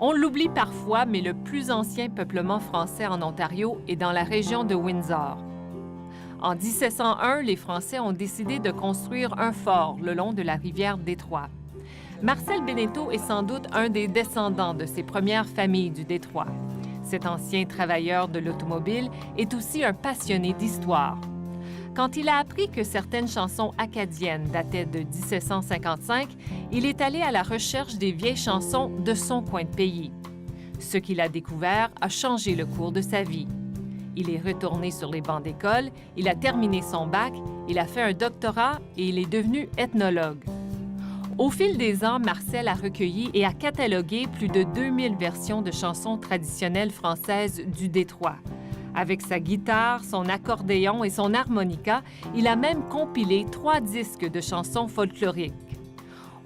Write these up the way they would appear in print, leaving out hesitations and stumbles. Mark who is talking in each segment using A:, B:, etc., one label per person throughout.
A: On l'oublie parfois, mais le plus ancien peuplement français en Ontario est dans la région de Windsor. En 1701, les Français ont décidé de construire un fort le long de la rivière Détroit. Marcel Beneteau est sans doute un des descendants de ces premières familles du Détroit. Cet ancien travailleur de l'automobile est aussi un passionné d'histoire. Quand il a appris que certaines chansons acadiennes dataient de 1755, il est allé à la recherche des vieilles chansons de son coin de pays. Ce qu'il a découvert a changé le cours de sa vie. Il est retourné sur les bancs d'école, il a terminé son bac, il a fait un doctorat et il est devenu ethnologue. Au fil des ans, Marcel a recueilli et a catalogué plus de 2000 versions de chansons traditionnelles françaises du Détroit. Avec sa guitare, son accordéon et son harmonica, il a même compilé 3 disques de chansons folkloriques.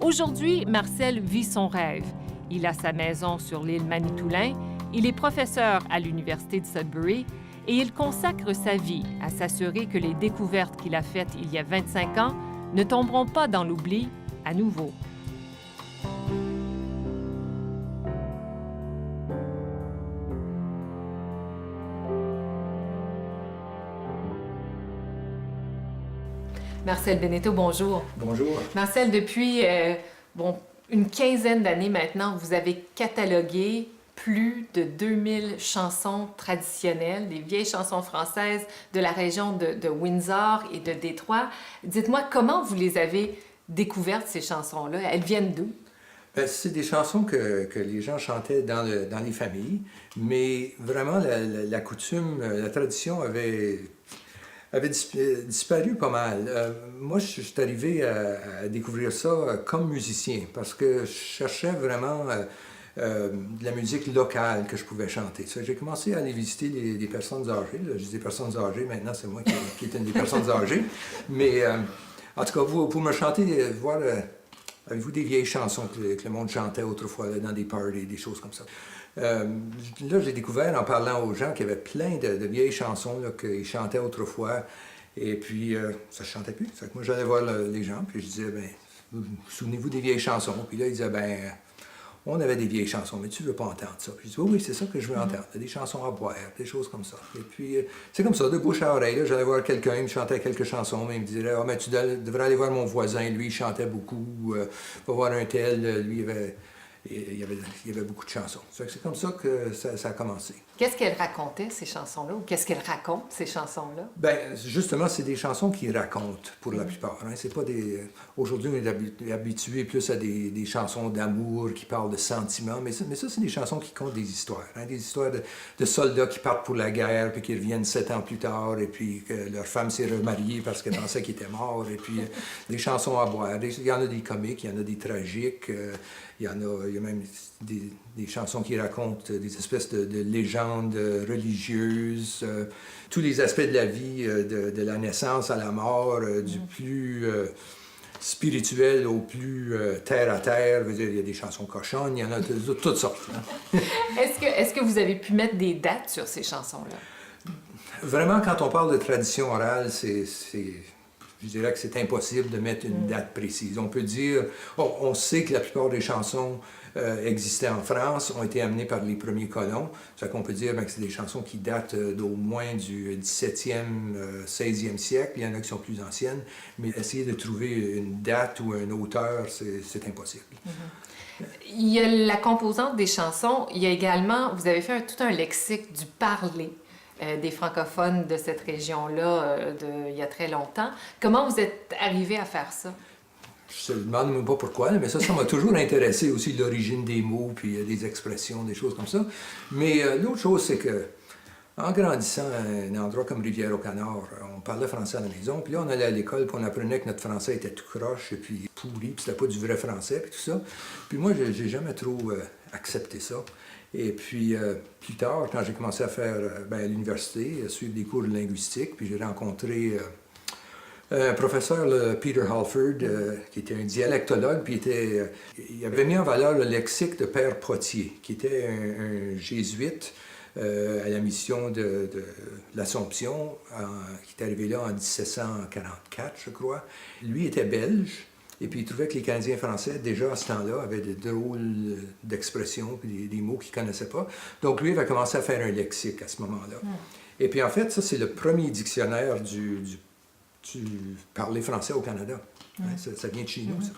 A: Aujourd'hui, Marcel vit son rêve. Il a sa maison sur l'île Manitoulin, il est professeur à l'Université de Sudbury et il consacre sa vie à s'assurer que les découvertes qu'il a faites il y a 25 ans ne tomberont pas dans l'oubli à nouveau. Marcel Beneteau, bonjour.
B: Bonjour.
A: Marcel, depuis une quinzaine d'années maintenant, vous avez catalogué plus de 2000 chansons traditionnelles, des vieilles chansons françaises de la région de Windsor et de Détroit. Dites-moi, comment vous les avez découvertes, ces chansons-là? Elles viennent d'où?
B: Ben, c'est des chansons que les gens chantaient dans les familles, mais vraiment la coutume, la tradition avait disparu pas mal. Moi, je suis arrivé à découvrir ça comme musicien, parce que je cherchais vraiment de la musique locale que je pouvais chanter. J'ai commencé à aller visiter des personnes âgées. Là, je dis des personnes âgées, maintenant c'est moi qui est une des personnes âgées. Mais en tout cas, pour me chanter, voir, avez-vous des vieilles chansons que le monde chantait autrefois là, dans des parties, des choses comme ça. Là, j'ai découvert en parlant aux gens qu'il y avait plein de vieilles chansons qu'ils chantaient autrefois. Et puis, ça ne chantait plus. Fait que moi, j'allais voir les gens, puis je disais, ben, souvenez-vous des vieilles chansons. Puis là, ils disaient, ben, on avait des vieilles chansons, mais tu ne veux pas entendre ça. Puis je dis, oui, c'est ça que je veux entendre. Des chansons à boire, des choses comme ça. Et puis, c'est comme ça, de bouche à oreille. J'allais voir quelqu'un, il me chantait quelques chansons, mais il me disait, ah, mais tu devrais aller voir mon voisin, lui, il chantait beaucoup. Va voir un tel, lui, il y avait beaucoup de chansons. C'est comme ça que ça a commencé.
A: Qu'est-ce qu'elles racontaient, ces chansons-là, ou qu'est-ce qu'elles racontent, ces chansons-là?
B: Bien, justement, c'est des chansons qui racontent, pour la plupart. Hein. C'est pas des... Aujourd'hui, on est habitué plus à des chansons d'amour qui parlent de sentiments, mais ça, c'est des chansons qui comptent des histoires. Hein. Des histoires de soldats qui partent pour la guerre, puis qui reviennent 7 ans plus tard, et puis que leur femme s'est remariée parce qu'elle pensait qu'il était mort, et puis des chansons à boire. Il y en a des comiques, il y en a des tragiques, il y a même des chansons qui racontent des espèces de légendes religieuses, tous les aspects de la vie, de la naissance à la mort, du plus spirituel au plus terre à terre. Il y a des chansons cochonnes, il y en a de toutes sortes. Hein.
A: Est-ce que vous avez pu mettre des dates sur ces chansons-là?
B: Vraiment, quand on parle de tradition orale, je dirais que c'est impossible de mettre une date précise. On peut dire, on sait que la plupart des chansons existaient en France, ont été amenées par les premiers colons. Ça qu'on peut dire que c'est des chansons qui datent d'au moins du 17e, 16e siècle. Il y en a qui sont plus anciennes, mais essayer de trouver une date ou un auteur, c'est impossible.
A: Il y a la composante des chansons. Il y a également, vous avez fait tout un lexique du parler des francophones de cette région-là il y a très longtemps. Comment vous êtes arrivé à faire ça?
B: Je ne me demande même pas pourquoi, mais ça m'a toujours intéressé aussi, l'origine des mots, puis des expressions, des choses comme ça. Mais l'autre chose, c'est que en grandissant à un endroit comme Rivière-au-Canard, on parlait français à la maison, puis là, on allait à l'école, puis on apprenait que notre français était tout croche, et puis pourri, puis c'était pas du vrai français, puis tout ça. Puis moi, j'ai jamais trop accepté ça. Et puis, plus tard, quand j'ai commencé à faire à l'université, à suivre des cours de linguistique, puis j'ai rencontré un professeur, Peter Halford, qui était un dialectologue, puis il avait mis en valeur le lexique de Père Potier, qui était un jésuite à la mission de l'Assomption, qui est arrivé là en 1744, je crois. Lui était belge. Et puis il trouvait que les Canadiens français, déjà à ce temps-là, avaient de drôles d'expressions, puis des mots qu'ils ne connaissaient pas. Donc lui, il va commencer à faire un lexique à ce moment-là. Et puis en fait, ça, c'est le premier dictionnaire du parler français au Canada. Hein, ça vient de chez nous, ça.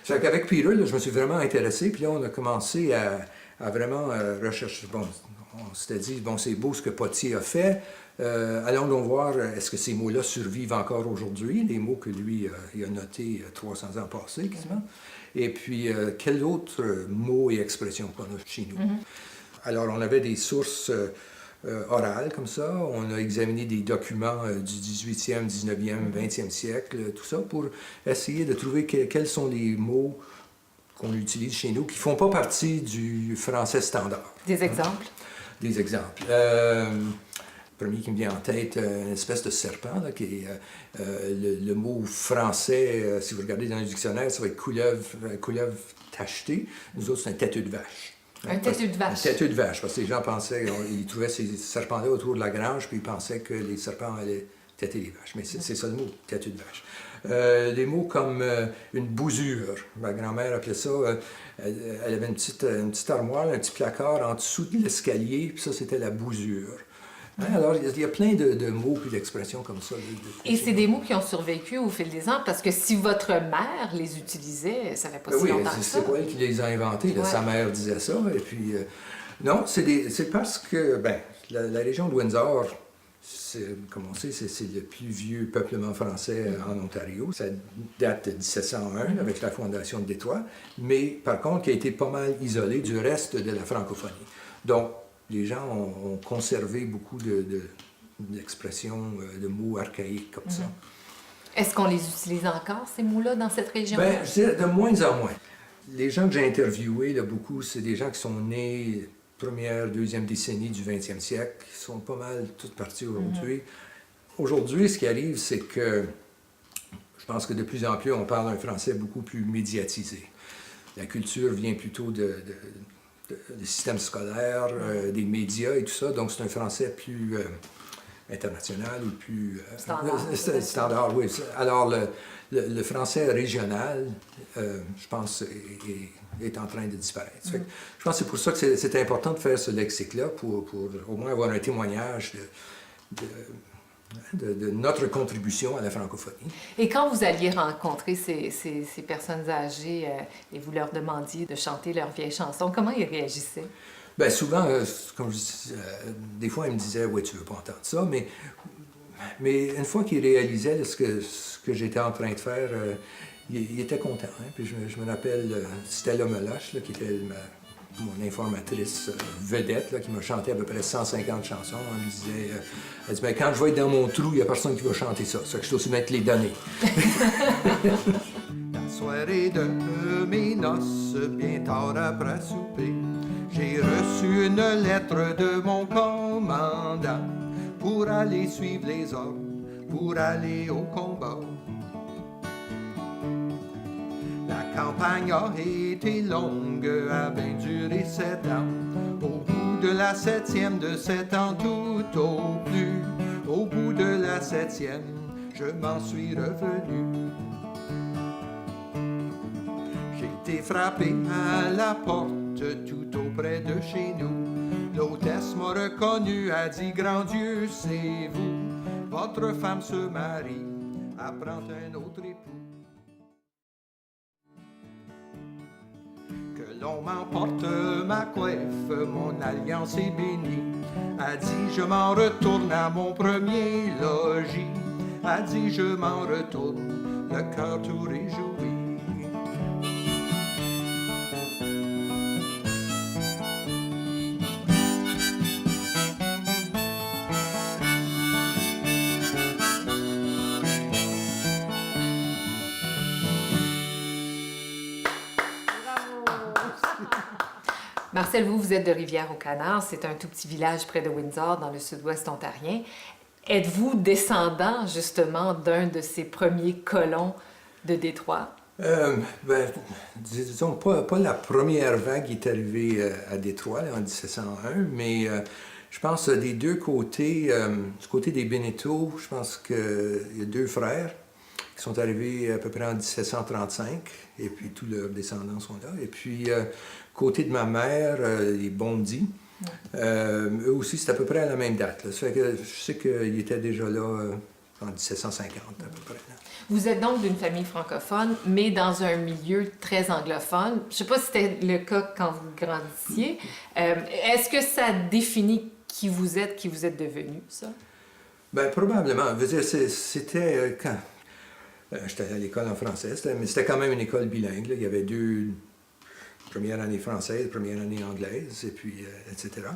B: Ça fait qu'avec Peter, là, je me suis vraiment intéressé, puis là, on a commencé à vraiment rechercher. Bon, on s'était dit, bon, c'est beau ce que Pottier a fait. Allons donc voir, est-ce que ces mots-là survivent encore aujourd'hui, les mots que lui il a notés 300 ans passés, quasiment. Et puis, quels autres mots et expressions qu'on a chez nous. Alors, on avait des sources orales comme ça. On a examiné des documents du 18e, 19e, 20e siècle, tout ça, pour essayer de trouver quels sont les mots qu'on utilise chez nous qui ne font pas partie du français standard.
A: Des exemples?
B: Des exemples. Le premier qui me vient en tête, une espèce de serpent, là, qui est le mot français, si vous regardez dans le dictionnaire, ça va être couleuvre tachetée. Nous autres, c'est un têteux de vache.
A: Un têteux de vache.
B: Un têteux de vache, parce que les gens pensaient, ils trouvaient ces serpents-là autour de la grange, puis ils pensaient que les serpents allaient têter les vaches. Mais c'est ça le mot, têteux de vache. Des mots comme une bousure. Ma grand-mère appelait ça, elle avait une petite armoire, un petit placard en dessous de l'escalier, puis ça, c'était la bousure. Hein, alors, il y a plein de mots et d'expressions comme ça.
A: Et c'est des mots qui ont survécu au fil des ans, parce que si votre mère les utilisait, ça fait pas si
B: oui,
A: longtemps que ça.
B: c'est pas elle qui les a inventés. Là, sa mère disait ça. Et puis, non, c'est parce que la région de Windsor, comme on sait, c'est le plus vieux peuplement français en Ontario. Ça date de 1701 avec la fondation de Détroit, mais par contre, qui a été pas mal isolé du reste de la francophonie. Donc, les gens ont conservé beaucoup d'expressions, de mots archaïques comme ça.
A: Est-ce qu'on les utilise encore, ces mots-là, dans cette région?
B: Bien, je dirais de moins en moins. Les gens que j'ai interviewés, là, beaucoup, c'est des gens qui sont nés première, deuxième décennie du 20e siècle, qui sont pas mal toutes partis aujourd'hui. Aujourd'hui, ce qui arrive, c'est que je pense que de plus en plus, on parle un français beaucoup plus médiatisé. La culture vient plutôt des systèmes scolaires, des médias et tout ça, donc c'est un français plus international ou plus... standard, oui. Alors, le français régional, je pense, est en train de disparaître. Je pense que c'est pour ça que c'est important de faire ce lexique-là, pour au moins avoir un témoignage de notre contribution à la francophonie.
A: Et quand vous alliez rencontrer ces personnes âgées et vous leur demandiez de chanter leurs vieilles chansons, comment ils réagissaient? Bien,
B: souvent, comme je dis, des fois, ils me disaient « Oui, tu veux pas entendre ça », mais une fois qu'ils réalisaient ce que j'étais en train de faire, ils étaient contents. Hein? Puis je me rappelle Stella Meloche, qui était mon informatrice vedette, là, qui m'a chanté à peu près 150 chansons. Elle me disait, elle dit, ben, quand je vais être dans mon trou, il n'y a personne qui va chanter ça. Ça que je dois aussi mettre les données. La soirée de mes noces, bien tard après souper, j'ai reçu une lettre de mon commandant pour aller suivre les ordres, pour aller au combat. La campagne a été longue, a bien duré 7 ans. Au bout de la 7e de 7 ans tout au plus, au bout de la 7e, je m'en suis revenu. J'ai été frappé à la porte tout auprès de chez nous. L'hôtesse m'a reconnu, a dit, grand Dieu, c'est vous. Votre femme se marie, apprend un autre époux. Que l'on m'emporte ma coiffe, mon alliance est bénie. A dit, je m'en retourne à mon premier logis. A dit, je m'en retourne, le cœur tout réjoui.
A: Marcel, vous êtes de Rivière-au-Canard. C'est un tout petit village près de Windsor, dans le sud-ouest ontarien. Êtes-vous descendant, justement, d'un de ces premiers colons de Détroit?
B: Disons, pas la première vague qui est arrivée à Détroit, là, en 1701, mais je pense des deux côtés, du côté des Benneteau, je pense qu'il y a 2 frères qui qui sont arrivés à peu près en 1735, et puis tous leurs descendants sont là. Et puis, côté de ma mère, les Bondy, eux aussi, c'est à peu près à la même date. Là. Ça fait que je sais qu'ils étaient déjà là en 1750 à peu près. Là.
A: Vous êtes donc d'une famille francophone, mais dans un milieu très anglophone. Je ne sais pas si c'était le cas quand vous grandissiez. Est-ce que ça définit qui vous êtes devenu, ça? Bien,
B: probablement. Je veux dire, c'était quand... j'étais à l'école en français, mais c'était quand même une école bilingue. Là. Il y avait deux... Première année française, première année anglaise, et puis, etc.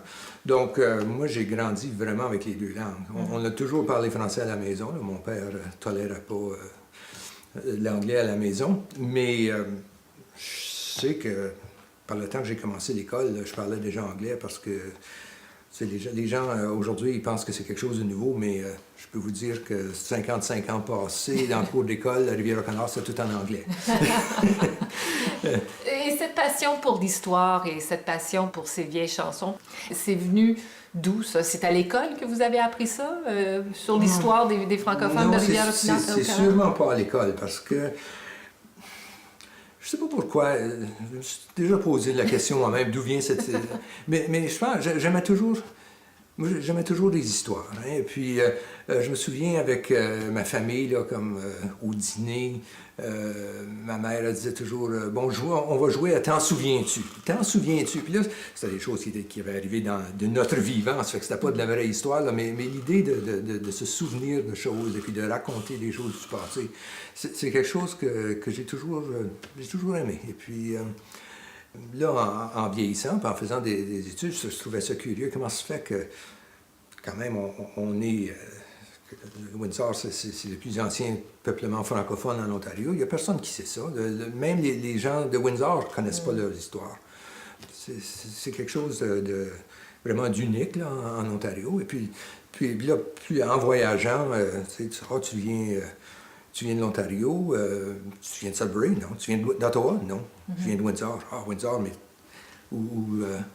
B: Donc, moi, j'ai grandi vraiment avec les deux langues. On a toujours parlé français à la maison. Là. Mon père ne tolérait pas l'anglais à la maison, mais je sais que par le temps que j'ai commencé l'école, je parlais déjà anglais parce que les gens aujourd'hui, ils pensent que c'est quelque chose de nouveau, mais je peux vous dire que 55 ans passés, dans le cours d'école, la Rivière-au-Canard, c'est tout en anglais.
A: Et cette passion pour l'histoire et cette passion pour ces vieilles chansons, c'est venu d'où, ça? C'est à l'école que vous avez appris ça, sur l'histoire des francophones de Rivière-au-Canard?
B: C'est sûrement pas à l'école, parce que je sais pas pourquoi, je me suis déjà posé la question moi-même, d'où vient cette... mais je pense, j'aimais toujours les histoires. Hein? Et puis, je me souviens avec ma famille, là, comme au dîner, ma mère elle disait toujours bon, on va jouer à T'en souviens-tu? T'en souviens-tu? Puis là, c'était des choses qui avaient arrivé de notre vivant, ça fait que c'était pas de la vraie histoire, là, mais l'idée de se souvenir de choses et puis de raconter des choses du passé, c'est quelque chose que j'ai toujours aimé. Et puis, là, en vieillissant, puis en faisant des études, je trouvais ça curieux. Comment ça se fait que, quand même, on est... Windsor, c'est le plus ancien peuplement francophone en Ontario. Il n'y a personne qui sait ça. Même les gens de Windsor ne connaissent pas leur histoire. C'est quelque chose de vraiment d'unique là, en Ontario. Et puis là, en voyageant, tu viens de l'Ontario, tu viens de Sudbury, non? Tu viens d'Ottawa, non? Je viens de Windsor. Ah, Windsor, mais...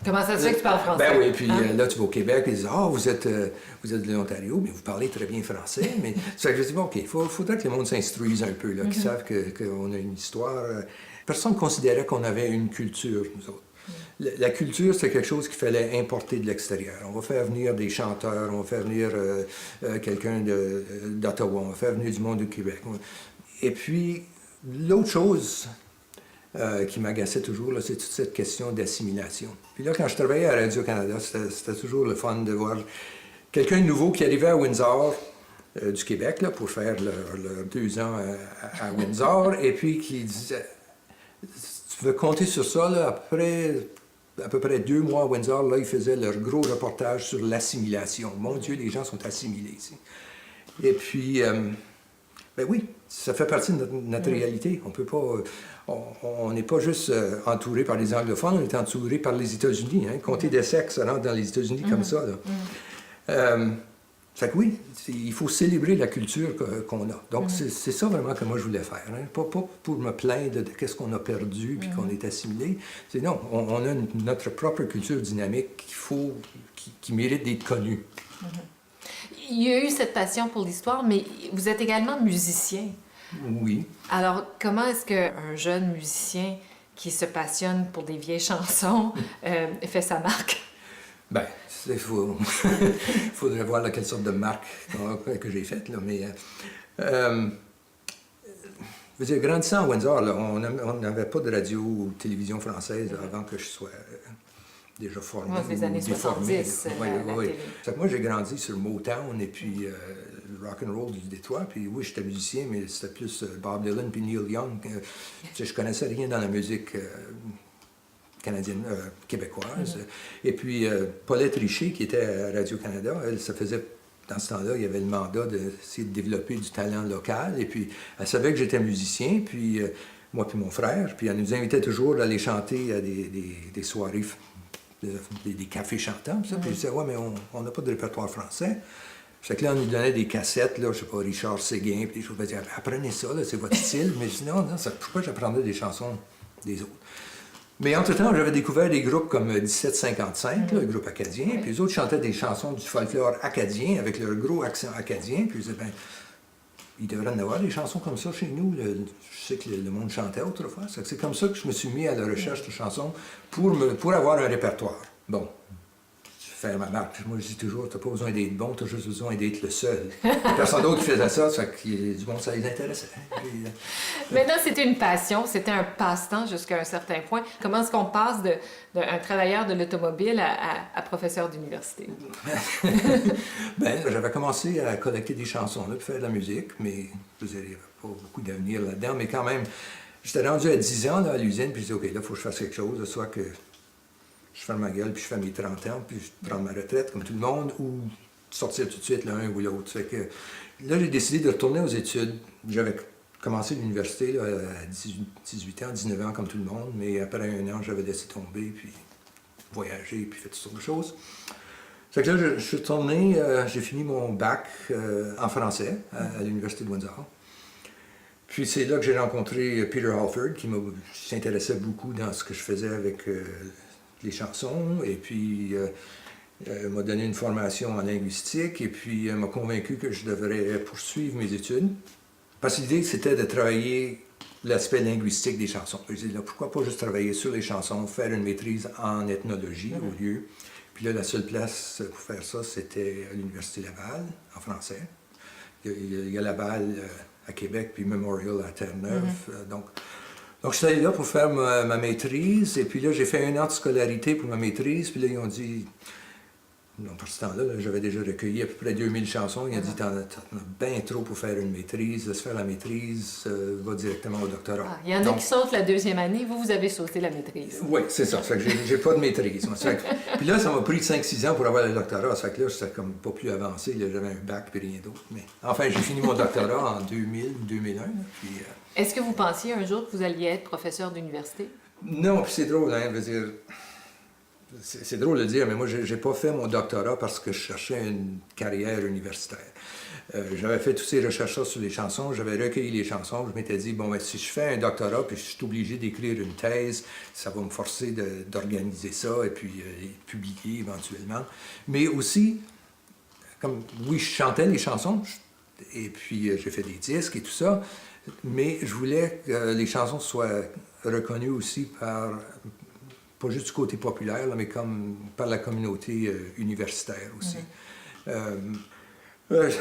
A: Comment ça se fait que tu parles français?
B: Ben oui, puis là, tu vas au Québec, et ils disent « Ah, vous êtes de l'Ontario, mais vous parlez très bien français. » Mais ça fait que je dis « Bon, OK, il faudrait que le monde s'instruise un peu, qu'ils savent qu'on a une histoire. » Personne ne considérait qu'on avait une culture, nous autres. La culture, c'est quelque chose qu'il fallait importer de l'extérieur. On va faire venir des chanteurs, on va faire venir quelqu'un d'Ottawa, on va faire venir du monde du Québec. Et puis, l'autre chose... qui m'agaçait toujours, c'est toute cette question d'assimilation. Puis là, quand je travaillais à Radio-Canada, c'était toujours le fun de voir quelqu'un de nouveau qui arrivait à Windsor, du Québec, là, pour faire leurs 2 ans à Windsor, et puis qui disait, tu veux compter sur ça, là, après à peu près 2 mois à Windsor, là, ils faisaient leur gros reportage sur l'assimilation. Mon Dieu, les gens sont assimilés ici. Et puis, ben oui, ça fait partie de notre réalité. On peut pas... On n'est pas juste entouré par les anglophones, on est entouré par les États-Unis. Hein. Compter des sexes, ça rentre dans les États-Unis comme ça. Là. Fait que oui, il faut célébrer la culture qu'on a. Donc, c'est ça vraiment que moi je voulais faire. Hein. Pas pour me plaindre de qu'est-ce qu'on a perdu puis qu'on est assimilé. C'est non, on a notre propre culture dynamique qui mérite d'être connue.
A: Il y a eu cette passion pour l'histoire, mais vous êtes également musicien.
B: Oui.
A: Alors, comment est-ce qu'un jeune musicien qui se passionne pour des vieilles chansons fait sa marque?
B: Bien, il faudrait voir quelle sorte de marque que j'ai faite, là, mais... je veux dire, grandissant à Windsor, là, on n'avait pas de radio ou télévision française avant que je sois... déjà formé.
A: Ouais, les années 70,
B: oui. Moi, j'ai grandi sur Motown et puis le rock and roll du Détroit. Puis oui, j'étais musicien, mais c'était plus Bob Dylan puis Neil Young. Je connaissais rien dans la musique canadienne, québécoise. Et puis Paulette Richer, qui était à Radio-Canada, elle, ça faisait... Dans ce temps-là, il y avait le mandat d'essayer de développer du talent local. Et puis, elle savait que j'étais musicien, puis moi puis mon frère. Puis elle nous invitait toujours à aller chanter à des soirées... Des cafés chantants, ça. Puis je disais, ouais, mais on n'a pas de répertoire français. Fait que là, on nous donnait des cassettes, là, je sais pas, Richard Séguin, puis des choses. Je disais, apprenez ça, là, c'est votre style. Mais je dis, non, pourquoi j'apprendrais des chansons des autres? Mais entre-temps, j'avais découvert des groupes comme 1755, le groupe acadien, puis les autres chantaient des chansons du folklore acadien avec leur gros accent acadien. Puis je disais, ben, il devrait en avoir des chansons comme ça chez nous. Je sais que le monde chantait autrefois. C'est comme ça que je me suis mis à la recherche de chansons pour avoir un répertoire. Bon, faire ma marque. Moi, je dis toujours, t'as pas besoin d'être bon, t'as juste besoin d'être le seul. Personne d'autre qui faisait ça, ça fait que du monde, ça les intéressait. Puis,
A: maintenant, c'était une passion, c'était un passe-temps jusqu'à un certain point. Comment est-ce qu'on passe d'un travailleur de l'automobile à professeur d'université?
B: Ben, j'avais commencé à collecter des chansons, là, puis faire de la musique, mais je veux dire, il n'y avait pas beaucoup d'avenir là-dedans. Mais quand même, j'étais rendu à 10 ans là, à l'usine, puis je disais, OK, là, il faut que je fasse quelque chose, soit que je ferme ma gueule, puis je fais mes 30 ans, puis je prends ma retraite, comme tout le monde, ou sortir tout de suite l'un ou l'autre. Fait que là, j'ai décidé de retourner aux études. J'avais commencé l'université là, à 18 ans, 19 ans, comme tout le monde, mais après un an, j'avais laissé tomber, puis voyager, puis fait toutes sortes de choses. Fait que là, je suis retourné, j'ai fini mon bac en français à l'Université de Windsor. Puis c'est là que j'ai rencontré Peter Halford, qui s'intéressait beaucoup dans ce que je faisais avec les chansons, et puis m'a donné une formation en linguistique, et puis m'a convaincu que je devrais poursuivre mes études. Parce que l'idée, c'était de travailler l'aspect linguistique des chansons. Je disais, là, pourquoi pas juste travailler sur les chansons, faire une maîtrise en ethnologie au lieu. Puis là, la seule place pour faire ça, c'était à l'Université Laval, en français. Il y a Laval à Québec, puis Memorial à Terre-Neuve. Donc, je suis allé là pour faire ma maîtrise, et puis là, j'ai fait 1 an de scolarité pour ma maîtrise, puis là, ils ont dit... Donc, par ce temps-là, j'avais déjà recueilli à peu près 2000 chansons. Ils ont dit, t'en as bien trop pour faire une maîtrise. Laisse faire la maîtrise, va directement au doctorat.
A: Il y en a qui sautent la 2e année. Vous avez sauté la maîtrise.
B: Oui, c'est ça. Ça fait que j'ai pas de maîtrise. Puis là, ça m'a pris 5-6 ans pour avoir le doctorat. Ça fait que là, j'étais comme pas plus avancé. J'avais un bac puis rien d'autre. Mais enfin, j'ai fini mon doctorat en 2000, 2001. Puis,
A: est-ce que vous pensiez un jour que vous alliez être professeur d'université?
B: Non, puis c'est drôle, hein, je veux dire... C'est drôle de dire, mais moi, j'ai pas fait mon doctorat parce que je cherchais une carrière universitaire. J'avais fait toutes ces recherches-là sur les chansons, j'avais recueilli les chansons, je m'étais dit, bon, ben, si je fais un doctorat, puis je suis obligé d'écrire une thèse, ça va me forcer d'organiser ça et puis publier éventuellement. Mais aussi, comme, oui, je chantais les chansons, et puis j'ai fait des disques et tout ça, mais je voulais que les chansons soient reconnues aussi par... pas juste du côté populaire, là, mais comme par la communauté universitaire aussi.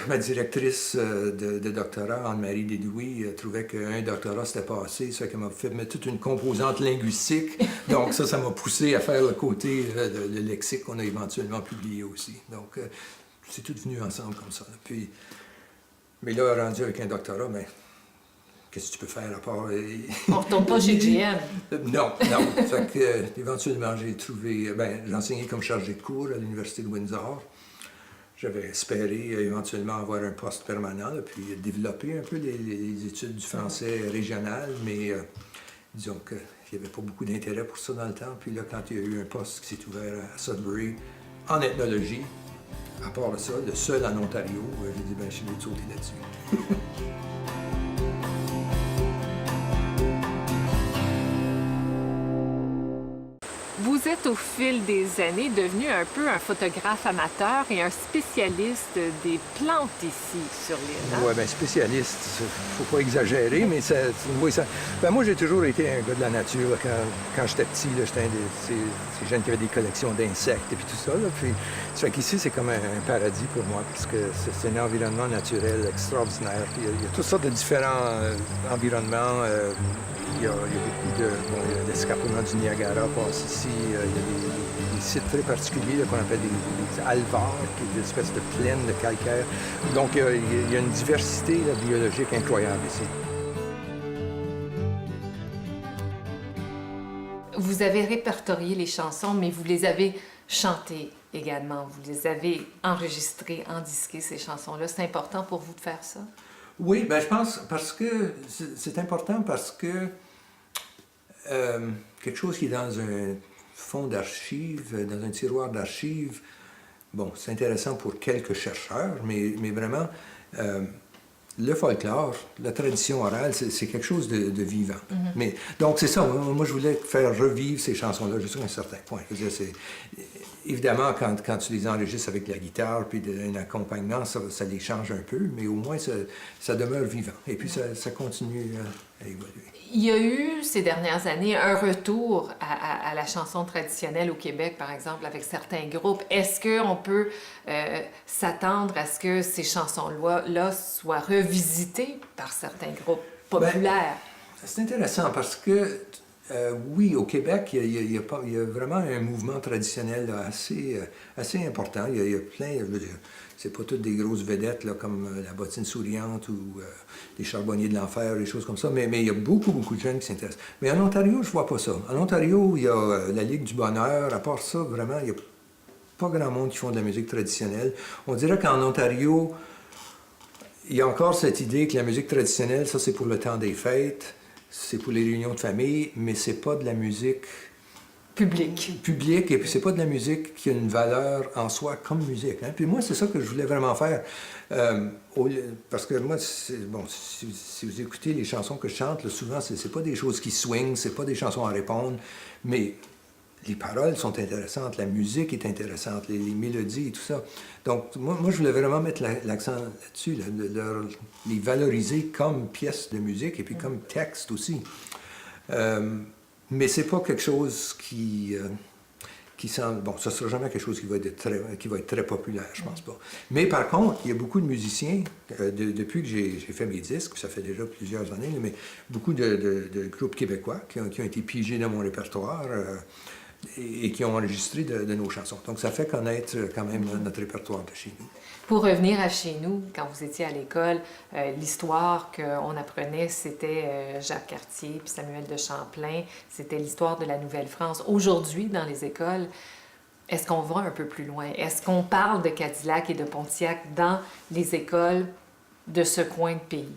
B: Ma directrice de doctorat, Anne-Marie Dédouis, trouvait qu'un doctorat, c'était pas assez. Ça fait qu'elle m'a fait mettre toute une composante linguistique. Donc ça m'a poussé à faire le côté, le lexique qu'on a éventuellement publié aussi. Donc c'est tout venu ensemble comme ça. Puis, mais là, rendu avec un doctorat, mais... Qu'est-ce que tu peux faire à part...
A: On ne retourne pas chez GM.
B: Non. Fait que, éventuellement, j'ai trouvé... j'ai enseigné comme chargé de cours à l'Université de Windsor. J'avais espéré éventuellement avoir un poste permanent, là, puis développer un peu les études du français régional, mais disons qu'il n'y avait pas beaucoup d'intérêt pour ça dans le temps. Puis là, quand il y a eu un poste qui s'est ouvert à Sudbury en ethnologie, à part ça, le seul en Ontario, j'ai dit, je suis venu de sauter là-dessus.
A: Vous êtes au fil des années devenu un peu un photographe amateur et un spécialiste des plantes ici sur l'île. Hein?
B: Oui, bien spécialiste, faut pas exagérer, mais ça, oui, ça... Ben, moi, j'ai toujours été un gars de la nature. Là, quand j'étais petit, j'étais un de ces jeunes qui avaient des collections d'insectes et puis tout ça. Là, puis, ça fait qu'ici, c'est comme un paradis pour moi, parce que c'est un environnement naturel extraordinaire. Puis, il y a toutes sortes de différents environnements. Il y a beaucoup de... Bon, l'escarpement du Niagara passe ici. Il y a des sites très particuliers là, qu'on appelle des alvars, qui sont des espèces de plaines de calcaire. Donc, il y a une diversité là, biologique incroyable ici.
A: Vous avez répertorié les chansons, mais vous les avez chantées également. Vous les avez enregistrées, endisquées, ces chansons-là. C'est important pour vous de faire ça?
B: Oui, ben je pense parce que c'est important parce que quelque chose qui est dans un fond d'archives, dans un tiroir d'archives, bon, c'est intéressant pour quelques chercheurs, mais vraiment, le folklore, la tradition orale, c'est quelque chose de vivant. Mais, donc c'est ça, moi je voulais faire revivre ces chansons-là jusqu'à un certain point. Je veux dire, Évidemment, quand tu les enregistres avec la guitare puis un accompagnement, ça les change un peu, mais au moins ça demeure vivant. Et puis ça continue à évoluer.
A: Il y a eu ces dernières années un retour à la chanson traditionnelle au Québec, par exemple, avec certains groupes. Est-ce qu'on peut s'attendre à ce que ces chansons-là soient revisitées par certains groupes populaires?
B: C'est intéressant parce que, oui, au Québec, il y a vraiment un mouvement traditionnel là, assez important. Il y a plein, c'est pas toutes des grosses vedettes là, comme la bottine souriante ou les charbonniers de l'enfer, des choses comme ça, mais il y a beaucoup de jeunes qui s'intéressent. Mais en Ontario, je vois pas ça. En Ontario, il y a la Ligue du Bonheur. À part ça, vraiment, il y a pas grand monde qui font de la musique traditionnelle. On dirait qu'en Ontario, il y a encore cette idée que la musique traditionnelle, ça c'est pour le temps des fêtes, c'est pour les réunions de famille, mais c'est pas de la musique publique, et puis c'est pas de la musique qui a une valeur en soi comme musique. Hein? Puis moi, c'est ça que je voulais vraiment faire. Parce que moi, bon, si vous écoutez les chansons que je chante, là, souvent, c'est pas des choses qui swingent, c'est pas des chansons à répondre, mais les paroles sont intéressantes, la musique est intéressante, les mélodies et tout ça. Donc, moi je voulais vraiment mettre l'accent là-dessus, les valoriser comme pièces de musique et puis comme texte aussi. Mais c'est pas quelque chose qui semble... Bon, ça sera jamais quelque chose qui va être très populaire, je pense pas. Mais par contre, il y a beaucoup de musiciens, depuis que j'ai fait mes disques, ça fait déjà plusieurs années, mais beaucoup de groupes québécois qui ont été pigés dans mon répertoire, et qui ont enregistré de nos chansons. Donc, ça fait connaître quand même notre répertoire de chez nous.
A: Pour revenir à chez nous, quand vous étiez à l'école, l'histoire qu'on apprenait, c'était Jacques Cartier puis Samuel de Champlain. C'était l'histoire de la Nouvelle-France. Aujourd'hui, dans les écoles, est-ce qu'on va un peu plus loin? Est-ce qu'on parle de Cadillac et de Pontiac dans les écoles de ce coin de pays?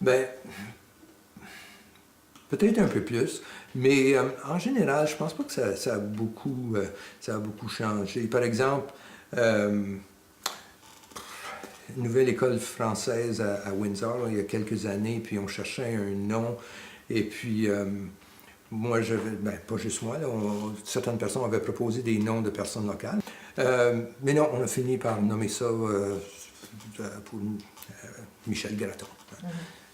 B: Bien, peut-être un peu plus, mais en général, je pense pas que ça a beaucoup changé. Par exemple, une nouvelle école française à Windsor, là, il y a quelques années, puis on cherchait un nom, et puis moi, pas juste moi, là, certaines personnes avaient proposé des noms de personnes locales, mais non, on a fini par nommer ça pour Michel Gratton.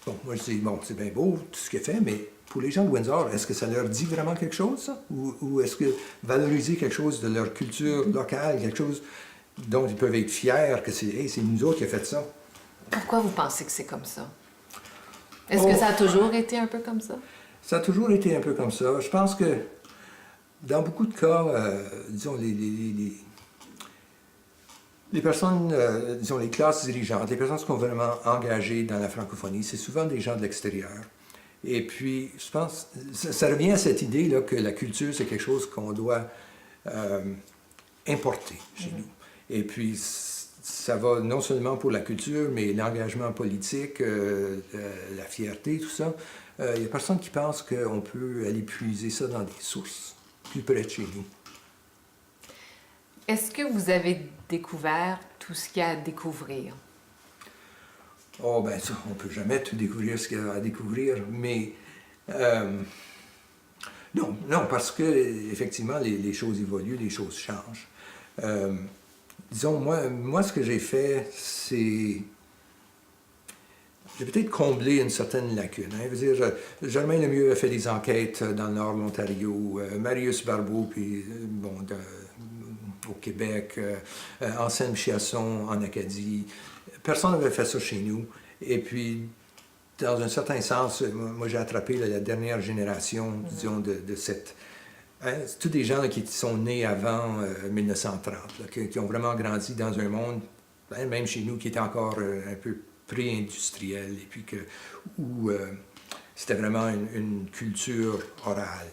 B: Bon, moi je dis, bon, c'est bien beau tout ce qu'il fait, mais pour les gens de Windsor, est-ce que ça leur dit vraiment quelque chose, ça? Ou est-ce que valoriser quelque chose de leur culture locale, quelque chose dont ils peuvent être fiers, que c'est hey, c'est nous autres qui a fait ça?
A: Pourquoi vous pensez que c'est comme ça? Est-ce que ça a toujours été un peu comme ça?
B: Ça a toujours été un peu comme ça. Je pense que dans beaucoup de cas, disons, les personnes, disons, les classes dirigeantes, les personnes qui sont vraiment engagées dans la francophonie, c'est souvent des gens de l'extérieur. Et puis, je pense, ça revient à cette idée-là que la culture, c'est quelque chose qu'on doit importer chez nous. Et puis, ça va non seulement pour la culture, mais l'engagement politique, la fierté, tout ça. Il n'y a personne qui pense qu'on peut aller puiser ça dans des sources plus près de chez nous.
A: Est-ce que vous avez découvert tout ce qu'il y a à découvrir?
B: Oh, ben ça, on ne peut jamais tout découvrir ce qu'il y a à découvrir, mais non, parce que effectivement, les choses évoluent, les choses changent. Disons, moi, ce que j'ai fait, c'est... J'ai peut-être comblé une certaine lacune. Hein. Je veux dire, Germain Lemieux a fait des enquêtes dans le nord de l'Ontario, Marius Barbeau, puis bon, au Québec, Anselme Chiasson en Acadie. Personne n'avait fait ça chez nous. Et puis, dans un certain sens, moi j'ai attrapé la dernière génération, disons, de cette... Hein, c'est tous des gens là, qui sont nés avant 1930, là, qui ont vraiment grandi dans un monde, hein, même chez nous, qui était encore un peu pré-industriel, et puis où c'était vraiment une culture orale.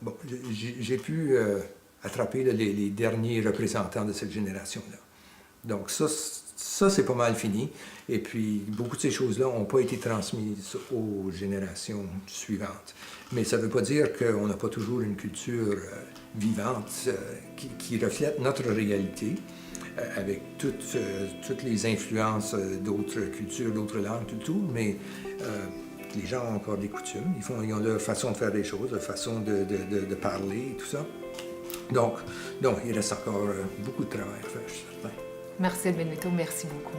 B: Bon, j'ai pu attraper là, les derniers représentants de cette génération-là. Donc ça c'est pas mal fini. Et puis, beaucoup de ces choses-là n'ont pas été transmises aux générations suivantes. Mais ça ne veut pas dire qu'on n'a pas toujours une culture vivante qui reflète notre réalité, avec toutes les influences d'autres cultures, d'autres langues, tout, mais les gens ont encore des coutumes, ils ont leur façon de faire des choses, leur façon de parler, tout ça. Donc, non, il reste encore beaucoup de travail à faire, je suis certain.
A: Marcel Benetto, merci beaucoup.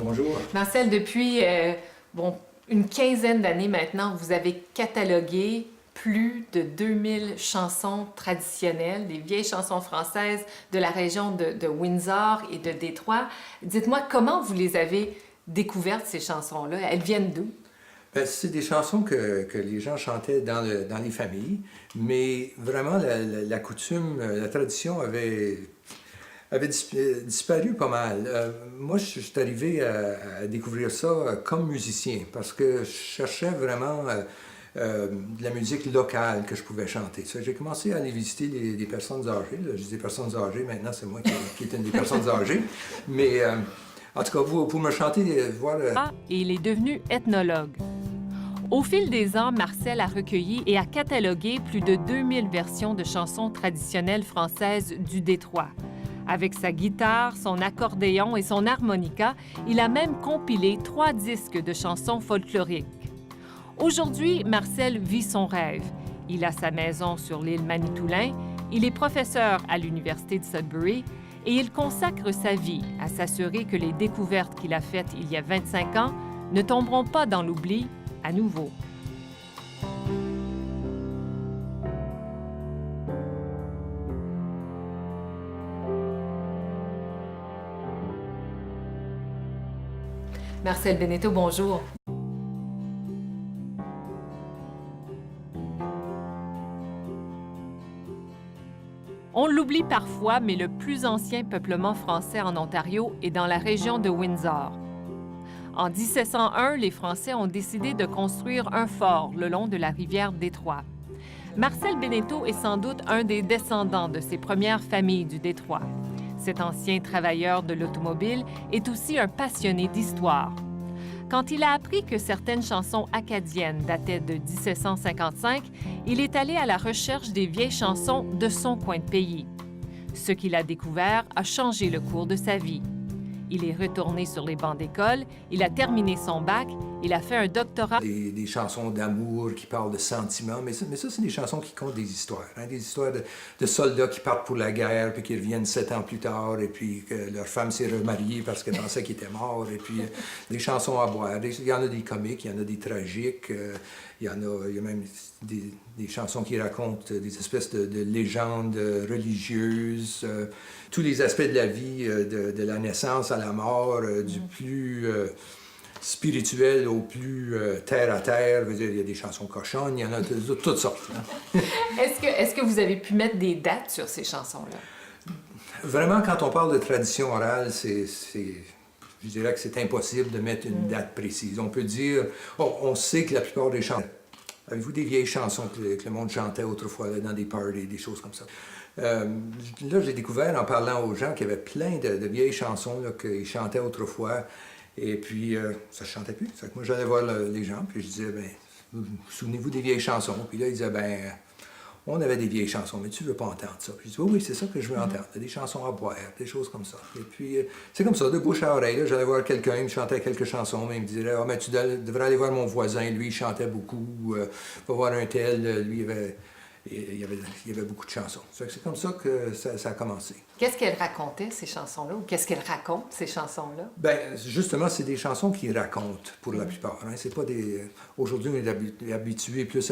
B: Bonjour.
A: Marcel, depuis une quinzaine d'années maintenant, vous avez catalogué plus de 2000 chansons traditionnelles, des vieilles chansons françaises de la région de Windsor et de Détroit. Dites-moi, comment vous les avez découvertes, ces chansons-là? Elles viennent d'où?
B: Ben, c'est des chansons que les gens chantaient dans les familles, mais vraiment la coutume, la tradition avait disparu pas mal. Moi, je suis arrivé à découvrir ça comme musicien parce que je cherchais vraiment de la musique locale que je pouvais chanter. J'ai commencé à aller visiter des personnes âgées. Là, je dis des personnes âgées, maintenant c'est moi qui est une des personnes âgées. Mais en tout cas, vous me chantez, voir...
A: Et il est devenu ethnologue. Au fil des ans, Marcel a recueilli et a catalogué plus de 2000 versions de chansons traditionnelles françaises du Détroit. Avec sa guitare, son accordéon et son harmonica, il a même compilé 3 disques de chansons folkloriques. Aujourd'hui, Marcel vit son rêve. Il a sa maison sur l'île Manitoulin, il est professeur à l'Université de Sudbury et il consacre sa vie à s'assurer que les découvertes qu'il a faites il y a 25 ans ne tomberont pas dans l'oubli à nouveau. Marcel Benetto, bonjour. On l'oublie parfois, mais le plus ancien peuplement français en Ontario est dans la région de Windsor. En 1701, les Français ont décidé de construire un fort le long de la rivière Détroit. Marcel Benetto est sans doute un des descendants de ces premières familles du Détroit. Cet ancien travailleur de l'automobile est aussi un passionné d'histoire. Quand il a appris que certaines chansons acadiennes dataient de 1755, il est allé à la recherche des vieilles chansons de son coin de pays. Ce qu'il a découvert a changé le cours de sa vie. Il est retourné sur les bancs d'école, il a terminé son bac, il a fait un doctorat.
B: Des chansons d'amour qui parlent de sentiments, mais ça c'est des chansons qui comptent des histoires. Hein? Des histoires de soldats qui partent pour la guerre, puis qui reviennent 7 ans plus tard, et puis que leur femme s'est remariée parce qu'elle pensait qu'il était mort, et puis des chansons à boire. Il y en a des comiques, il y en a des tragiques, il y a même des chansons qui racontent des espèces de légendes religieuses, tous les aspects de la vie, de la naissance à la mort, du plus spirituel au plus terre à terre. Il y a des chansons cochonnes, il y en a toutes sortes. Hein.
A: Est-ce que vous avez pu mettre des dates sur ces chansons-là?
B: Vraiment, quand on parle de tradition orale, je dirais que c'est impossible de mettre une date précise. On peut dire, on sait que la plupart des chansons... Avez-vous des vieilles chansons que le monde chantait autrefois là, dans des parties, des choses comme ça? Là, j'ai découvert en parlant aux gens qu'il y avait plein de vieilles chansons qu'ils chantaient autrefois. Et puis, ça ne chantait plus. Fait que moi, j'allais voir les gens, puis je disais, ben, souvenez-vous des vieilles chansons. Puis là, ils disaient, ben, on avait des vieilles chansons, mais tu ne veux pas entendre ça. Puis je dis, oui, c'est ça que je veux entendre. Des chansons à boire, des choses comme ça. Et puis, c'est comme ça, de bouche à oreille. J'allais voir quelqu'un, il me chantait quelques chansons, mais il me disait, ah, mais tu devrais aller voir mon voisin, lui, il chantait beaucoup. Va voir un tel, lui, il y avait beaucoup de chansons. C'est comme ça que ça a commencé.
A: Qu'est-ce qu'elles racontaient, ces chansons-là? Ou qu'est-ce qu'elles racontent, ces chansons-là?
B: Bien, justement, c'est des chansons qui racontent, pour la plupart. Hein. C'est pas des... Aujourd'hui, on est habitué plus à